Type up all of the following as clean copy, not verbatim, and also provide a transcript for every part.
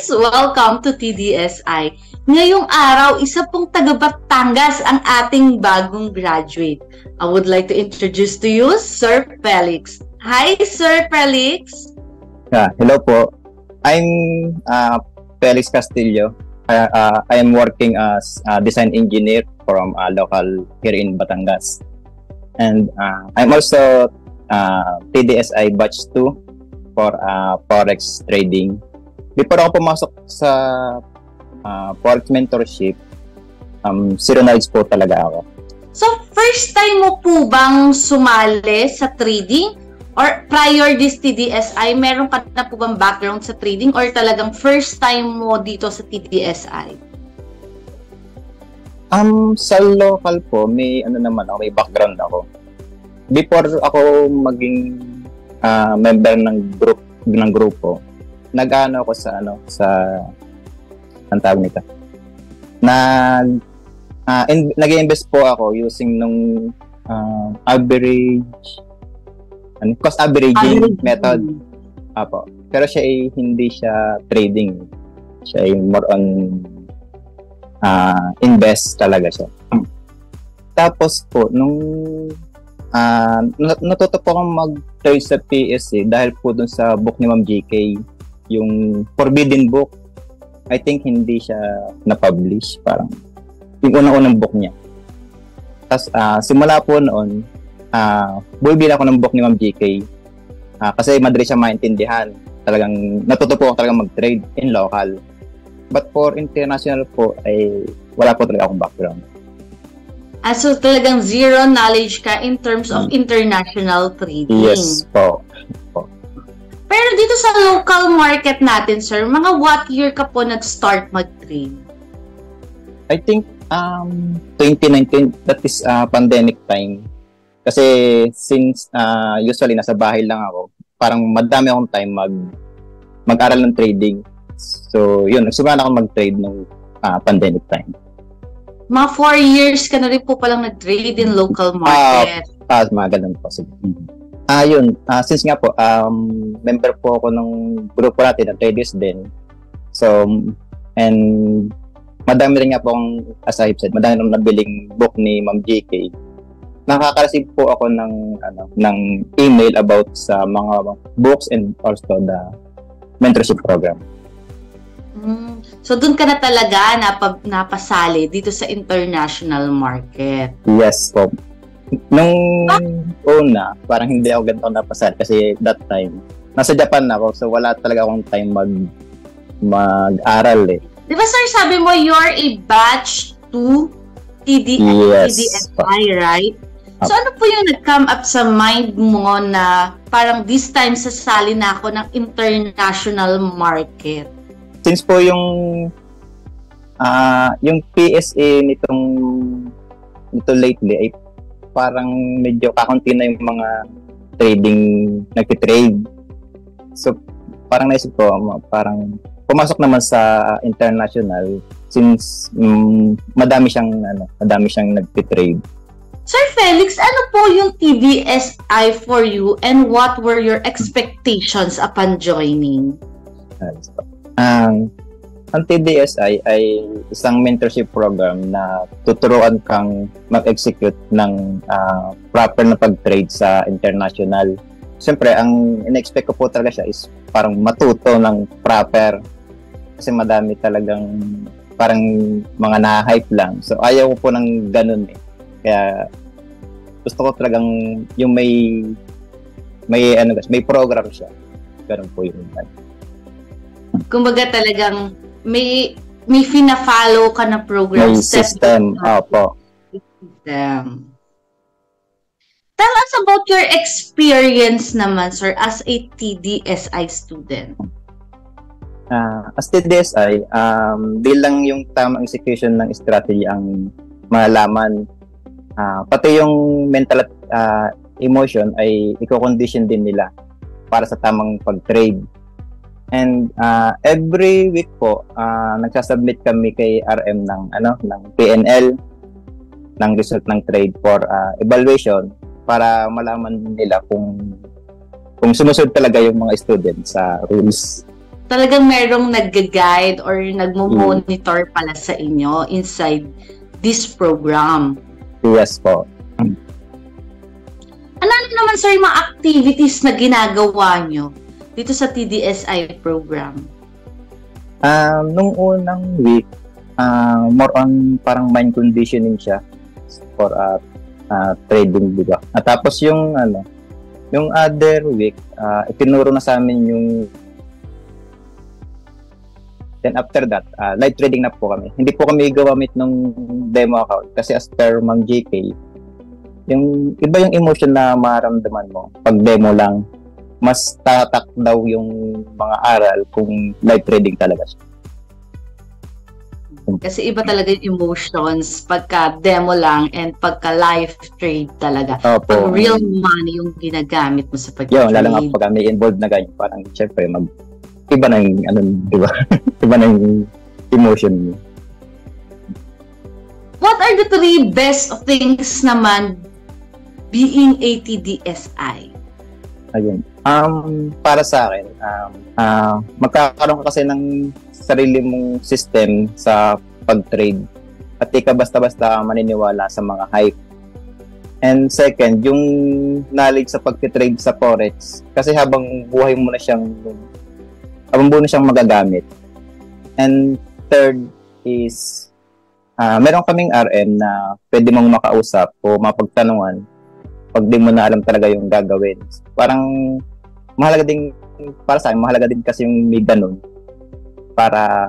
Welcome to TDSI. Ngayong araw, isa pong taga Batangas ang ating bagong graduate. I would like to introduce to you Sir Felix. Hi, Sir Felix. Hello po. I'm Felix Castillo. I am working as a design engineer from a local here in Batangas. And I'm also TDSI batch 2 for Forex trading. Before ako pumasok sa Forex mentorship, zero knowledge po talaga ako. So, first time mo po bang sumali sa trading? Or prior this TDSI, meron ka na po bang background sa trading? Or talagang first time mo dito sa TDSI? Sa local po, may may background ako. Before ako maging member ng grupo, nag-ano ako sa ang tawag nito. Nag-invest po ako using nung cost averaging method. Apo. Pero siya hindi siya trading. Siya ay more on invest talaga siya. Tapos po nung natuto po akong mag-trade sa PSC dahil po dun sa book ni Ma'am GK, yung Forbidden Book. I think hindi siya na-publish, parang yung unang-unang book niya. Tapos simula po noon, bumibili ako ng book ni Ma'am GK kasi madali siya maintindihan. Talagang natuto po ako talagang mag-trade in local. But for international po, ay wala po talaga akong background. So talagang zero knowledge ka in terms of international trading. Yes po. Pero dito sa local market natin, sir, mga what year ka po nag-start mag-trade? I think 2019, that is pandemic time. Kasi since usually nasa bahay lang ako, parang madami akong time mag-aral ng trading. So yun, nagsimula ako mag-trade ng pandemic time. Mga 4 years ka na rin po palang nag-trade in local market. Mga ganun po. Yun, since nga po, member po ako ng grupo natin, ng traders din. So, and madami rin nga po akong, as I said, madami rin nabiling book ni Ma'am GK. Nakaka-receive po ako ng email about sa mga books and also the mentorship program. So, dun ka na talaga napasali dito sa international market. Yes po. Nung una, parang hindi ako ganito napasali kasi that time, nasa Japan ako, so wala talaga akong time mag-aral eh. Di ba sir, sabi mo you're a batch 2 TDSI, right? So ano po yung nag-come up sa mind mo na parang this time sasali na ako ng international market? Since po yung PSA nito lately ay parang medyo kakunti na yung mga nagtitrade. So parang naisip ko, parang pumasok naman sa international since madami siyang nagtitrade. Sir Felix, ano po yung TDSI for you and what were your expectations upon joining? Ang TDSI ay isang mentorship program na tuturuan kang mag-execute ng proper na pag-trade sa international. Siyempre, ang in-expect ko po talaga siya is parang matuto ng proper kasi madami talagang parang mga na-hype lang. So, ayaw ko po ng ganun eh. Kaya, gusto ko talagang yung may program siya. Ganun po yung kumbaga talagang may fina-follow ka na program. May system. Opo. System. Tell us about your experience naman, sir, as a TDSI student. As TDSI, bilang yung tamang execution ng strategy ang malalaman, pati yung mental at emotion ay i-condition din nila para sa tamang pag-trade. And every week po, nagsasubmit kami kay RM ng PNL ng result ng trade for evaluation para malaman nila kung sumusunod talaga yung mga students sa rules. talagang merong nag-guide or nagmo-monitor pala sa inyo inside this program. Yes po. Ano naman sir yung mga activities na ginagawa nyo dito sa TDSI program? Nung unang week, more on parang mind conditioning siya for trading, di ba? At tapos yung other week, itinuro na sa amin yung then after that, live trading na po kami. Hindi po kami gawamit ng demo account kasi as per Ma'am JK, yung iba yung emotion na maramdaman mo pag demo lang, mas tatak daw yung mga aral kung live trading talaga siya. Kasi iba talaga yung emotions pagka demo lang and pagka live trade talaga. Opo. Pag real money yung ginagamit mo sa pag-trade. Yun, lalo nga pag may involved na ganyan, parang syempre iba na yung di ba? Iba na yung emotion mo. What are the 3 best things naman being a TDSI? Ayun. Para sa akin, magkakaroon ka kasi ng sarili mong system sa pag-trade at di ka basta-basta maniniwala sa mga hype. And second, yung knowledge sa pag-trade sa Forex kasi habang buhay mo na siyang magagamit. And third is meron kaming RM na pwede mong makausap o mapagtanungan pag di mo na alam talaga yung gagawin. Parang mahalaga din para sa akin, mahalaga din kasi yung may ganun para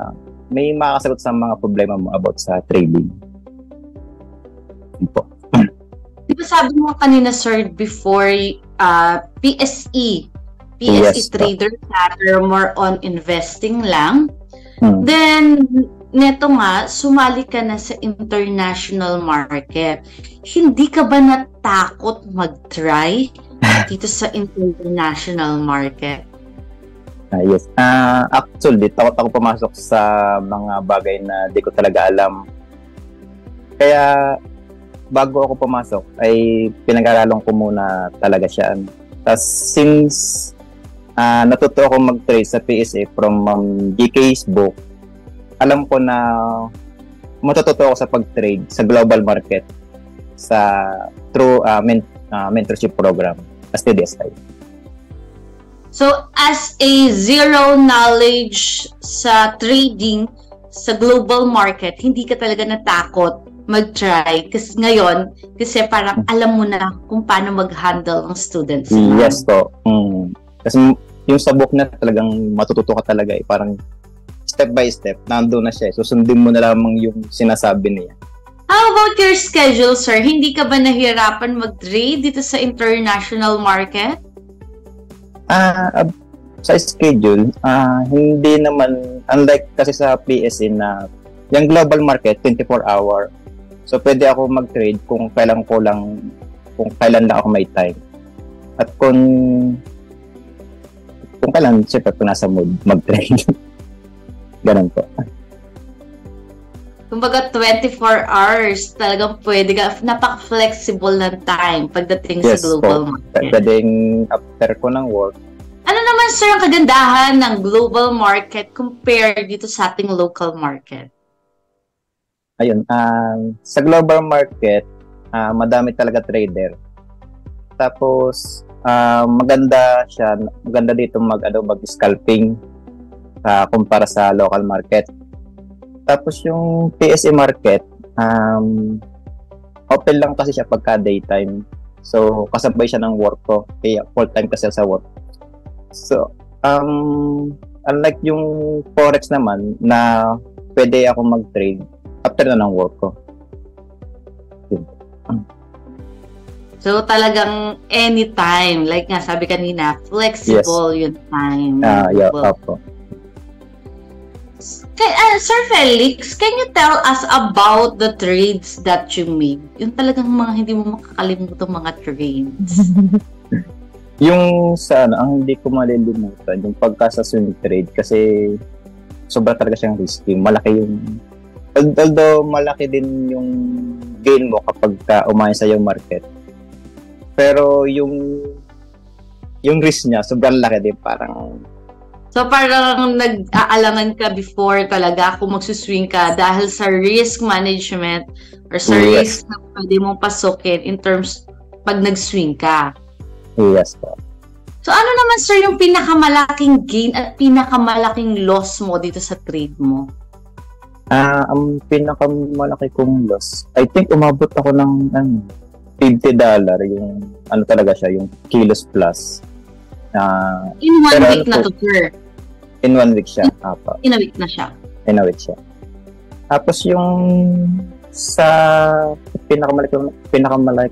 may makakasagot sa mga problema mo about sa trading. Po. Di ba sabi mo kanina, sir, before PSE Yes, trader chatter, more on investing lang. Then, neto nga, sumali ka na sa international market. Hindi ka ba natakot mag-try dito sa international market? Yes. Actually, takot ako pumasok sa mga bagay na di ko talaga alam. Kaya, bago ako pumasok, ay pinag-aralan ko muna talaga siya. Tapos, since natuto ako mag-trade sa PSA from GK's book, alam ko na matututo ako sa pag-trade sa global market through mentorship program as TDSI. So, as a zero knowledge sa trading sa global market, hindi ka talaga natakot mag-try kasi ngayon, kasi parang alam mo na kung paano mag-handle ng students. Yes po. Kasi yung sa book na talagang matututo ka talaga parang step by step, nandun na siya. Susundin mo na lamang yung sinasabi niya. How about your schedule, sir? Hindi ka ba nahirapan mag-trade dito sa international market? Sa schedule, hindi naman, unlike kasi sa PSE na yung global market, 24-hour. So, pwede ako mag-trade kung kailan lang ako may time. At kung kailan, siyempre, kung nasa mood, mag-trade. Ganun po. Kumbaga 24 hours, talagang pwede ka, napaka-flexible ng time pagdating sa global market. Pwedeng after ko ng work. Ano naman sir ang kagandahan ng global market compared dito sa ating local market? Ayun, sa global market, madami talaga trader. Tapos, maganda dito mag-scalping kumpara sa local market. Tapos yung PSE market, open lang kasi siya pagka daytime. So, kasabay siya ng work ko. Kaya full-time kasi sa work. So, unlike yung Forex naman na pwede ako mag-trade after na ng work ko. So, talagang anytime. Like nga, sabi kanina, flexible yung time. Yeah, opo. Sir Felix, can you tell us about the trades that you made? Yung talagang mga hindi mo makakalimutan mga trades. Yung ang hindi ko malilimutan, yung pagka sa swing trade kasi sobra talaga siyang risky. Malaki yung, although malaki din yung gain mo kapag umayos sa yung market. Pero yung risk niya, sobrang laki din. Parang So, So parang nag-aalangan ka before talaga kung magsuswing ka dahil sa risk management or sa risk na pwede mong pasukin in terms pag nag-swing ka. Yes po. So ano naman sir yung pinakamalaking gain at pinakamalaking loss mo dito sa trade mo? Ang pinakamalaki kong loss, I think umabot ako ng $50 yung ano talaga siya, yung kilos plus. In 1 week na to, sir? In 1 week siya. In a week na siya? In a week siya. Tapos yung sa pinakamalaki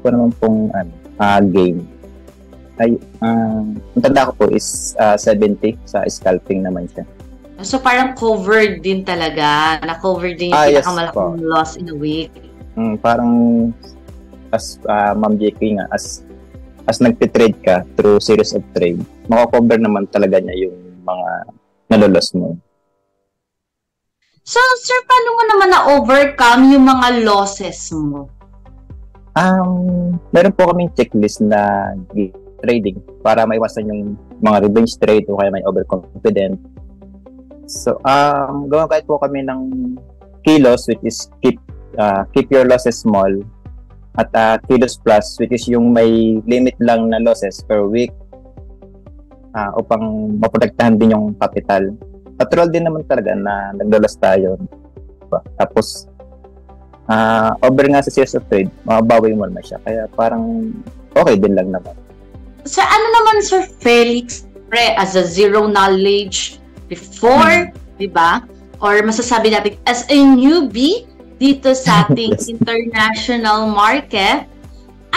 ko naman pong game ay ang tanda ko po is 70 sa scalping naman siya. So parang covered din talaga. Na-covered din yung pinakamalaking loss in a week. Parang as Ma'am JK nga, as nagtitrade ka through series of trade, makakover naman talaga niya yung mga nalolos mo. So, sir, paano mo naman na-overcome yung mga losses mo? Meron po kaming checklist na trading para maiwasan yung mga revenge trade o kaya may overconfident. So, gawa kahit po kami ng kilos, which is keep your losses small, at kilos plus, which is yung may limit lang na losses per week upang maprotektahan din yung capital. Natural din naman talaga na naglolos tayo. Diba? Tapos, over nga sa series of trade, mababawi mo naman siya. Kaya parang okay din lang naman. So, ano naman, Sir Felix, as a zero knowledge before, di ba? Or masasabi natin, as a newbie, dito sa ating international market,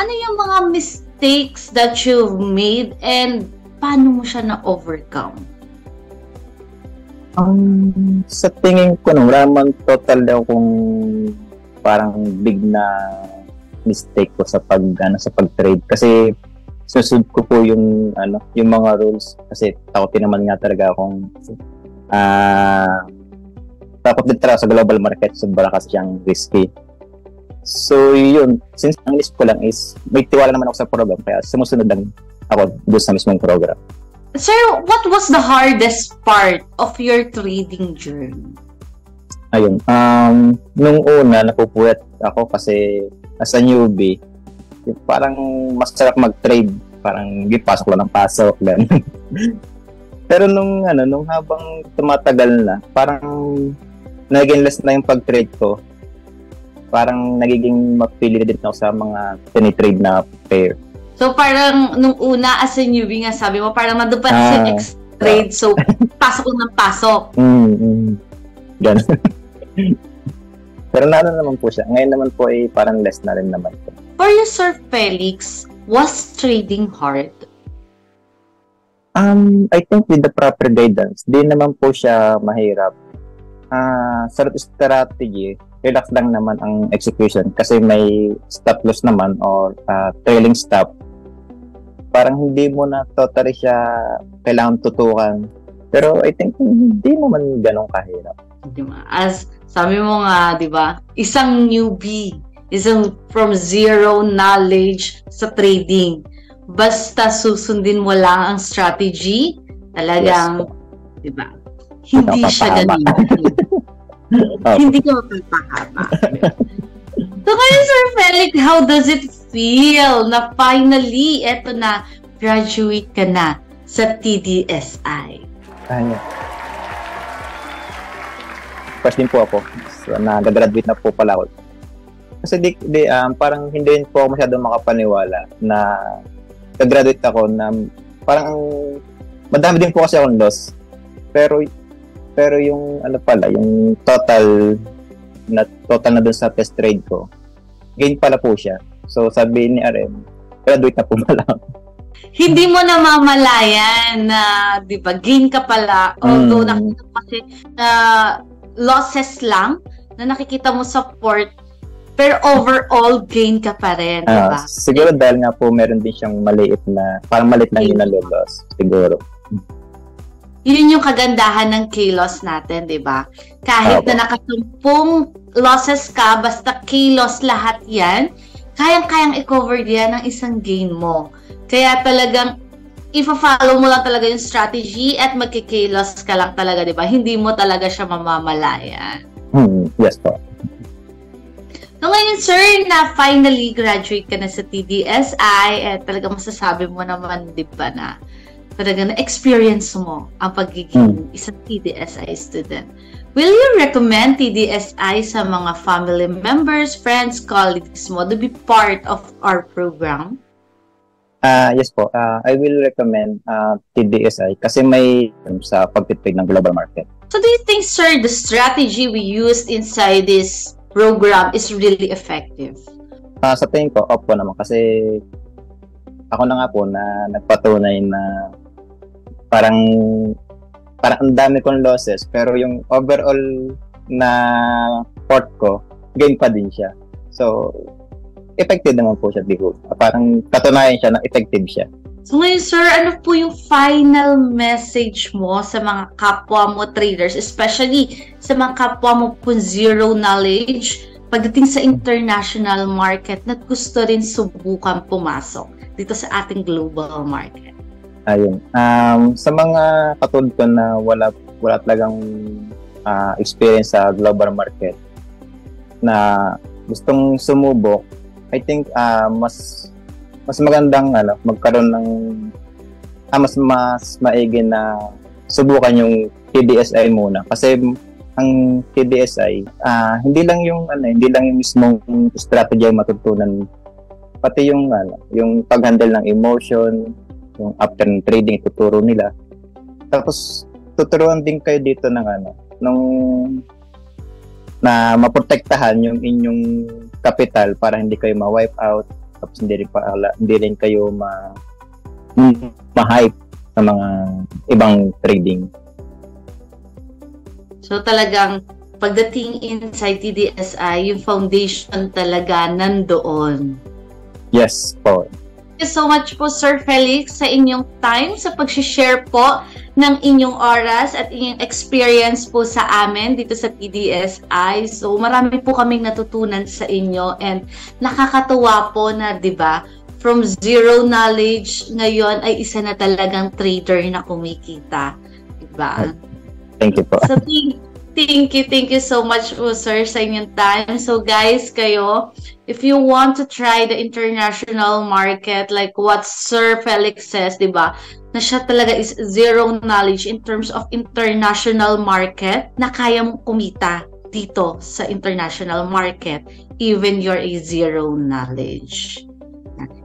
ano yung mga mistakes that you've made and paano mo siya na-overcome? Sa tingin ko nung raman total daw kung parang big na mistake ko sa pag-trade kasi susunod ko po yung mga rules kasi takotin naman nga talaga akong takot din talaga sa global market, sobra kasi siyang risky. So yun, since ang list ko lang is may tiwala naman ako sa program kaya sumusunod lang ako doon sa mismong program. Sir, what was the hardest part of your trading journey? Ayun, nung una napupuyat ako kasi as a newbie, parang masarap mag-trade, parang pasok lang ng pasok lang. Pero nung habang tumatagal na, parang naging less na yung pag-trade ko. Parang nagiging mapili din ako sa mga tinitrade na pair. So parang nung una as a newbie nga sabi mo, parang nadupat sa trade, so pasok lang ng pasok. Ganun. Pero naman po siya. Ngayon naman po ay parang less na rin naman po. For you, Sir Felix, was trading hard? I think with the proper guidance, di naman po siya mahirap. Sa strategy, relax lang naman ang execution kasi may stop loss naman or trailing stop. Parang hindi mo na totally siya kailangan tutukan. Pero I think hindi naman ganun kahirap. As sabi mo nga, di ba, isang newbie, isang from zero knowledge sa trading. Basta susundin mo lang ang strategy, talagang, di ba, hindi siya ganun. Hindi ka mapapahama. So ngayon, Sir Felix, how does it feel na finally, eto na, graduate ka na sa TDSI? First din po ako. So, nag-graduate na po pala ako. Kasi parang hindi po ako masyadong makapaniwala na nag-graduate ako na parang madami din po kasi akong loss. Pero yung yung total na dun sa test trade ko, gain pala po siya. So sabi ni RM, graduate na po pala. Hindi mo na mamalayan na, di ba, gain ka pala. Although nakikita mo kasi losses lang na nakikita mo sa port, pero overall gain ka pa rin, di ba? Siguro dahil nga po meron din siyang maliit lang yung nalolos, siguro. Yun yung kagandahan ng kilos natin, di ba? Kahit na nakasumpong losses ka, basta kilos lahat yan, kayang-kayang i-cover yan ng isang gain mo. Kaya talagang ifa-follow mo lang talaga yung strategy at magkikilos ka lang talaga, di ba? Hindi mo talaga siya mamamalayan. Yes po. So ngayon, sir, na finally graduate ka na sa TDSI at talaga masasabi mo naman, di ba, na talaga na-experience mo ang pagiging isang TDSI student. Will you recommend TDSI sa mga family members, friends, colleagues mo to be part of our program? Yes po. I will recommend TDSI kasi may sa pagtitipid ng global market. So do you think, sir, the strategy we used inside this program is really effective? Sa tingin ko, opo naman. Kasi ako na nga po na nagpatunay na parang ang dami kong losses. Pero yung overall na port ko, gain pa din siya. So, effective naman po siya. Parang katunayan siya na effective siya. So ngayon, sir, ano po yung final message mo sa mga kapwa mo traders, especially sa mga kapwa mo po zero knowledge pagdating sa international market na gusto rin subukan pumasok dito sa ating global market? Ayun. Sa mga katulad ko na wala talagang experience sa global market na gustong sumubok, I think mas magandang magkaroon ng mas maigi na subukan yung TDSI muna kasi ang TDSI hindi lang yung mismong strategy ang matutunan, pati yung yung pag-handle ng emotion, yung after ng trading tuturo nila, tapos tuturuan din kayo dito ng na maprotektahan yung inyong capital para hindi kayo ma-wipe out, tapos hindi rin kayo ma-hype sa mga ibang trading. So talagang pagdating inside TDSI, yung foundation talaga nandoon. Yes po. Thank you so much po, Sir Felix, sa inyong time, sa pag-share po ng inyong oras at inyong experience po sa amin dito sa TDSI. So marami po kaming natutunan sa inyo and nakakatuwa po na, di ba, from zero knowledge, ngayon ay isa na talagang trader na kumikita. Di ba? Thank you po. So thank you so much po, sir, sa inyong time. So guys, kayo, if you want to try the international market, like what Sir Felix says, di ba, na siya talaga is zero knowledge in terms of international market, na kaya mong kumita dito sa international market, even you're a zero knowledge.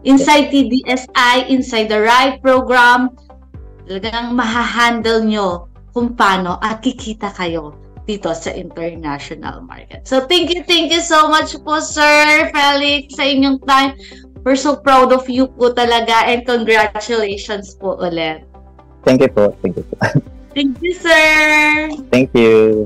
Inside TDSI, inside the right program, talagang mahahandle nyo kung paano at kikita kayo dito sa international market. So thank you so much po, Sir Felix, sa inyong time. We're so proud of you po talaga and congratulations po ulit. Thank you po. Thank you po. Thank you, sir. Thank you.